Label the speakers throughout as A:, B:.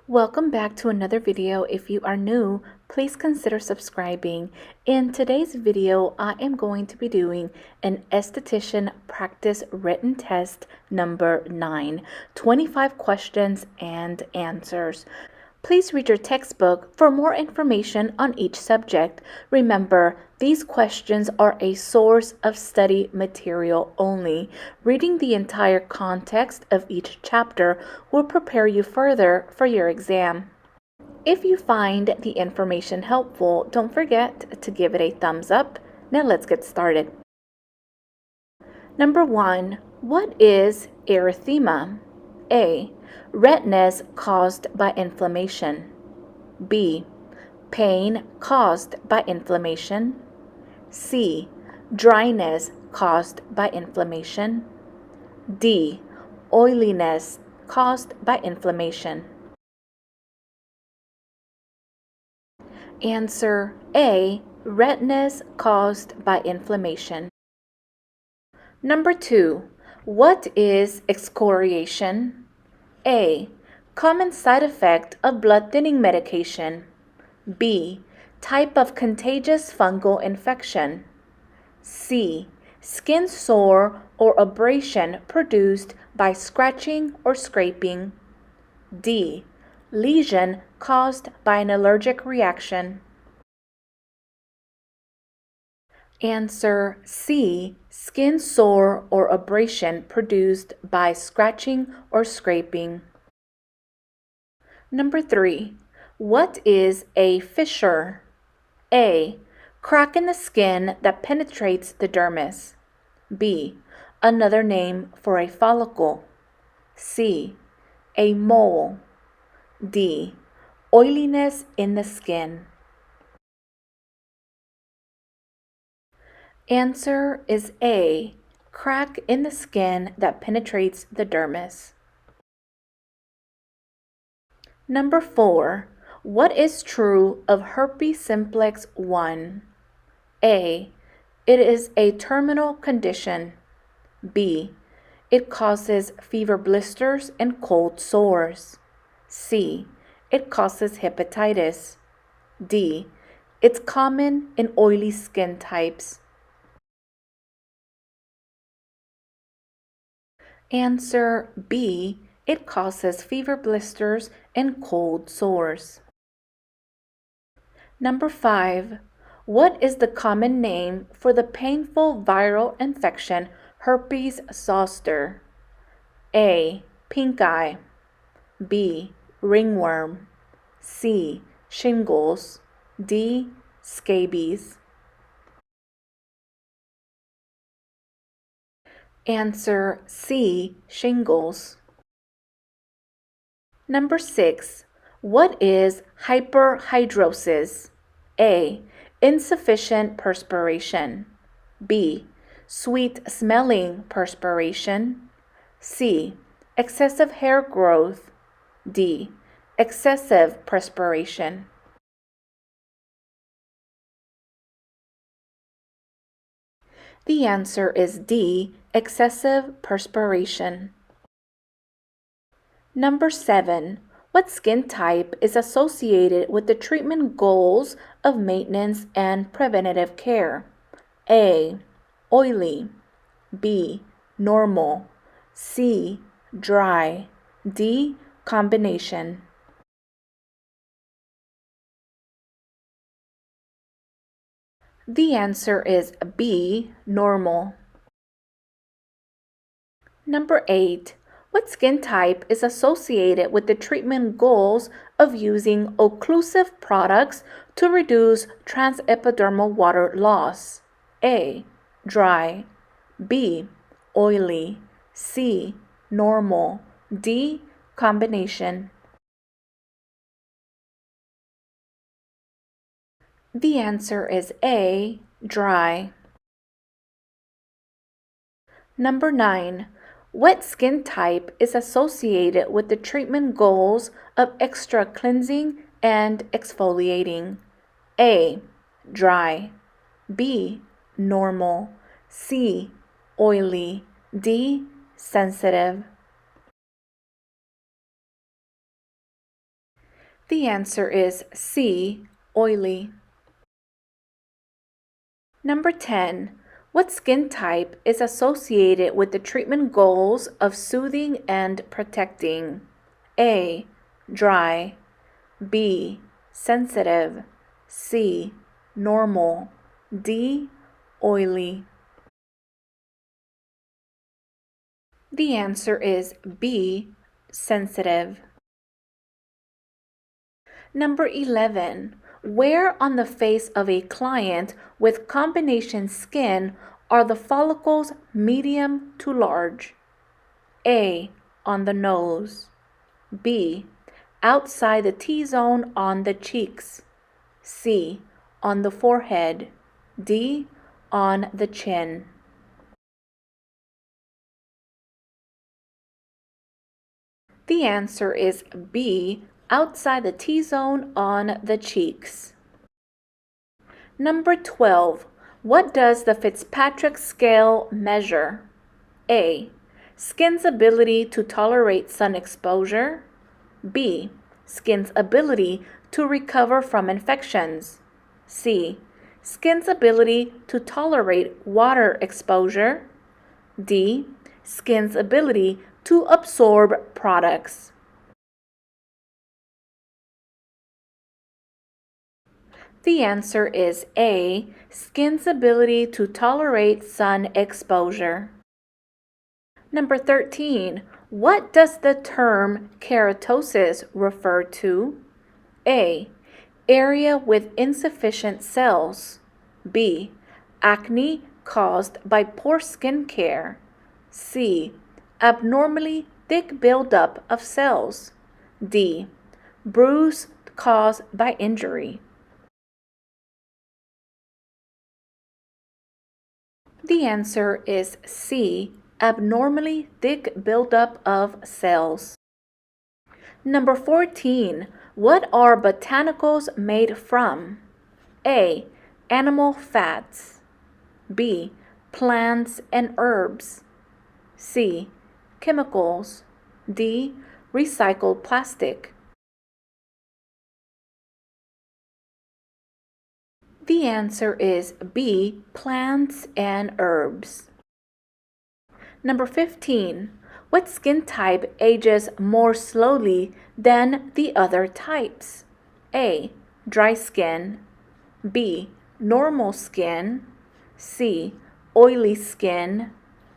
A: Welcome back to another video. If you are new, please consider subscribing. In today's video, I am going to be doing an esthetician practice written test number 9, 25 questions and answers. Please read your textbook for more information on each subject. Remember, these questions are a source of study material only. Reading the entire context of each chapter will prepare you further for your exam. If you find the information helpful, don't forget to give it a thumbs up. Now let's get started. Number 1. What is erythema? A. Redness caused by inflammation. B. Pain caused by inflammation. C. Dryness caused by inflammation. D. Oiliness caused by inflammation. Answer A. Redness caused by inflammation. Number 2. What is excoriation? A. Common side effect of blood thinning medication. B. Type of contagious fungal infection. C. Skin sore or abrasion produced by scratching or scraping. D. Lesion caused by an allergic reaction. Answer C. Skin sore or abrasion produced by scratching or scraping. Number 3. What is a fissure? A. Crack in the skin that penetrates the dermis. B. Another name for a follicle. C. A mole. D. Oiliness in the skin. Answer is A. Crack in the skin that penetrates the dermis. Number 4. What is true of herpes simplex 1? A. It is a terminal condition. B. It causes fever blisters and cold sores. C. It causes hepatitis. D. It's common in oily skin types. Answer B. It causes fever blisters and cold sores. Number 5. What is the common name for the painful viral infection herpes zoster? A. Pinkeye. B. Ringworm. C. Shingles. D. Scabies. Answer C. Shingles. Number 6. What is hyperhidrosis? A. Insufficient perspiration. B. Sweet-smelling perspiration. C. Excessive hair growth. D. Excessive perspiration. The answer is D. Excessive perspiration. Number 7. What skin type is associated with the treatment goals of maintenance and preventative care? A. Oily. B. Normal. C. Dry. D. Combination. The answer is B. Normal. Number 8. What skin type is associated with the treatment goals of using occlusive products to reduce transepidermal water loss? A. Dry. B. Oily. C. Normal. D. Combination. The answer is A. Dry. Number 9. What skin type is associated with the treatment goals of extra cleansing and exfoliating? A. Dry. B. Normal. C. Oily. D. Sensitive. The answer is C, oily. Number 10. What skin type is associated with the treatment goals of soothing and protecting? A, dry. B, sensitive. C, normal. D, oily. The answer is B, sensitive. Number 11. Where on the face of a client with combination skin are the follicles medium to large? A, on the nose. B, outside the T-zone on the cheeks. C, on the forehead. D, on the chin. The answer is B, outside the T-zone on the cheeks. Number 12. What does the Fitzpatrick scale measure? A, skin's ability to tolerate sun exposure. B, skin's ability to recover from infections. C, skin's ability to tolerate water exposure. D, skin's ability to absorb products. The answer is A, skin's ability to tolerate sun exposure. Number 13. What does the term keratosis refer to? A, area with insufficient cells. B, acne caused by poor skin care. C, abnormally thick buildup of cells. D, bruise caused by injury. The answer is C, abnormally thick buildup of cells. Number 14. What are botanicals made from? A, animal fats. B, plants and herbs. C, chemicals. D, recycled plastic. The answer is B, plants and herbs. Number 15. What skin type ages more slowly than the other types? A, dry skin. B, normal skin. C, oily skin.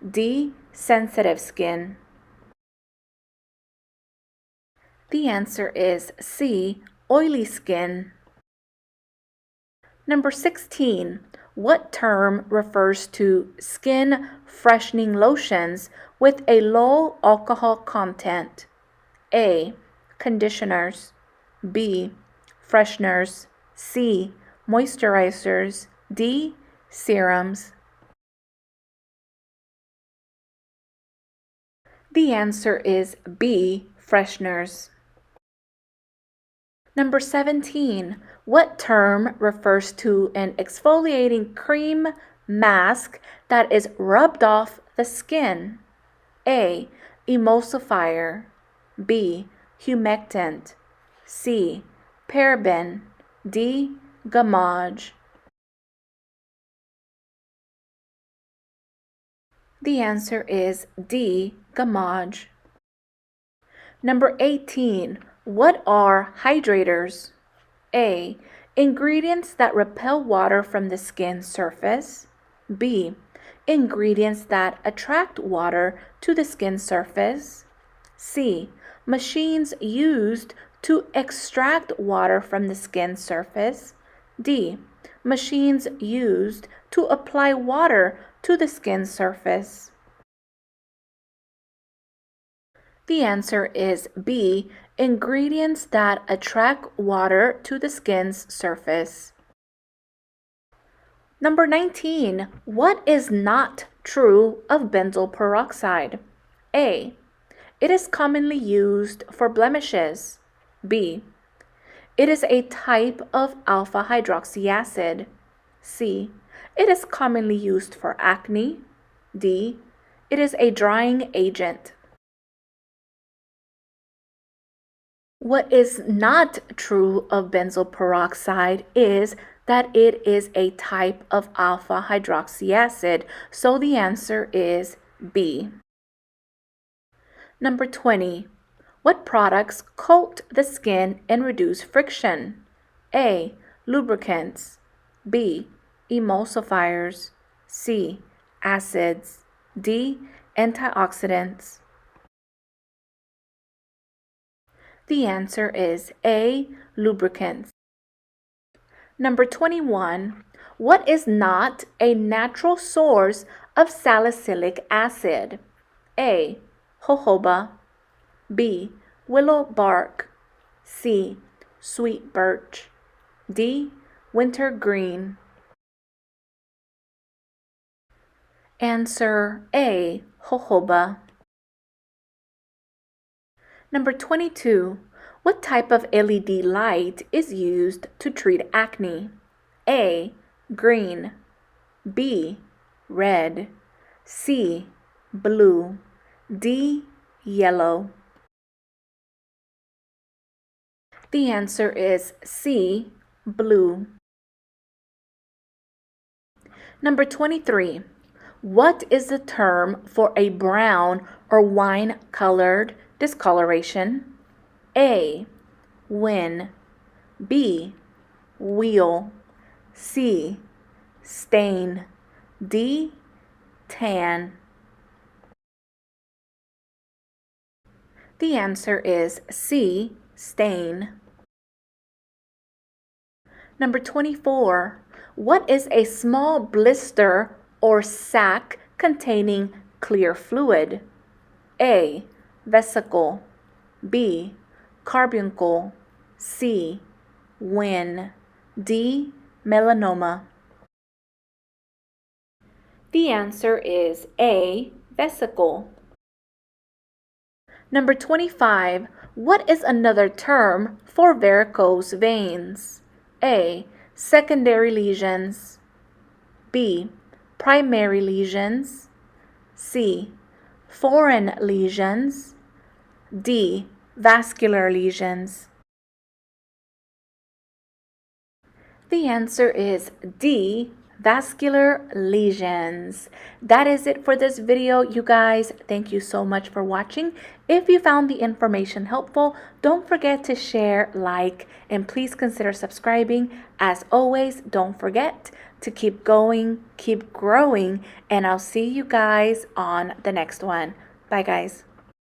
A: D, sensitive skin. The answer is C, oily skin. Number 16. What term refers to skin freshening lotions with a low alcohol content? A, conditioners. B, fresheners. C, moisturizers. D, serums. The answer is B, fresheners. Number 17. What term refers to an exfoliating cream mask that is rubbed off the skin? A, emulsifier. B, humectant. C, paraben. D, gamage. The answer is D, gamage. Number 18. What are hydrators? A, ingredients that repel water from the skin surface. B, ingredients that attract water to the skin surface. C, machines used to extract water from the skin surface. D, machines used to apply water to the skin surface. The answer is B, ingredients that attract water to the skin's surface. Number 19. What is not true of benzoyl peroxide? A, it is commonly used for blemishes. B, it is a type of alpha hydroxy acid. C, it is commonly used for acne. D, it is a drying agent. What is not true of benzoyl peroxide is that it is a type of alpha hydroxy acid, so the answer is B. Number 20. What products coat the skin and reduce friction? A. Lubricants. B. Emulsifiers. C. Acids. D. Antioxidants. The answer is A. Lubricants. Number 21. What is not a natural source of salicylic acid? A. Jojoba. B. Willow bark. C. Sweet birch. D. Wintergreen. Answer A. Jojoba. Number 22. What type of LED light is used to treat acne? A. Green. B. Red. C. Blue. D. Yellow. The answer is C. Blue. Number 23. What is the term for a brown or wine-colored discoloration? A. Wen. B. Wheal. C. Stain. D. Tan. The answer is C. Stain. Number 24. What is a small blister or sac containing clear fluid? A. Vesicle. B. Carbuncle. C. Wen. D. Melanoma. The answer is A. Vesicle. Number 25. What is another term for varicose veins? A. Secondary lesions. B. Primary lesions. C. Foreign lesions. D. Vascular lesions. The answer is D. Vascular lesions. That is it for this video, you guys. Thank you so much for watching. If you found the information helpful, don't forget to share, like, and please consider subscribing. As always, don't forget to keep going, keep growing, and I'll see you guys on the next one. Bye, guys.